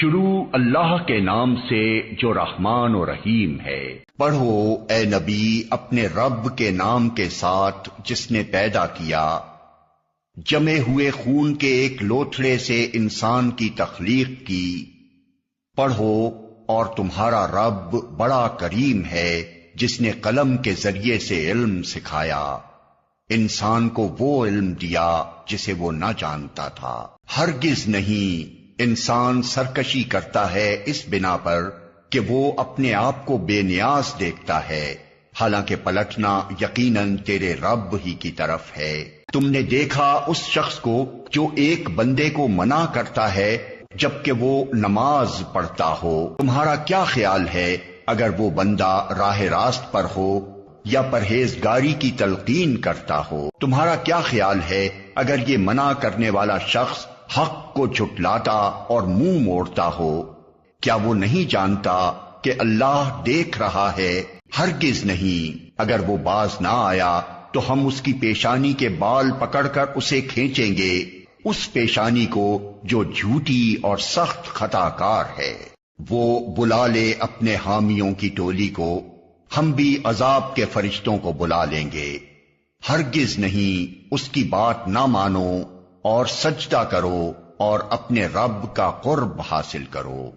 شروع اللہ کے نام سے جو رحمان و رحیم ہے۔ پڑھو اے نبی اپنے رب کے نام کے ساتھ جس نے پیدا کیا، جمے ہوئے خون کے ایک لوتھڑے سے انسان کی تخلیق کی۔ پڑھو اور تمہارا رب بڑا کریم ہے جس نے قلم کے ذریعے سے علم سکھایا، انسان کو وہ علم دیا جسے وہ نہ جانتا تھا۔ ہرگز نہیں، انسان سرکشی کرتا ہے اس بنا پر کہ وہ اپنے آپ کو بے نیاز دیکھتا ہے، حالانکہ پلٹنا یقیناً تیرے رب ہی کی طرف ہے۔ تم نے دیکھا اس شخص کو جو ایک بندے کو منع کرتا ہے جبکہ وہ نماز پڑھتا ہو۔ تمہارا کیا خیال ہے اگر وہ بندہ راہ راست پر ہو یا پرہیزگاری کی تلقین کرتا ہو؟ تمہارا کیا خیال ہے اگر یہ منع کرنے والا شخص حق کو جھٹلاتا اور منہ موڑتا ہو؟ کیا وہ نہیں جانتا کہ اللہ دیکھ رہا ہے؟ ہرگز نہیں، اگر وہ باز نہ آیا تو ہم اس کی پیشانی کے بال پکڑ کر اسے کھینچیں گے، اس پیشانی کو جو جھوٹی اور سخت خطا کار ہے۔ وہ بلا لے اپنے حامیوں کی ٹولی کو، ہم بھی عذاب کے فرشتوں کو بلا لیں گے۔ ہرگز نہیں، اس کی بات نہ مانو اور سجدہ کرو اور اپنے رب کا قرب حاصل کرو۔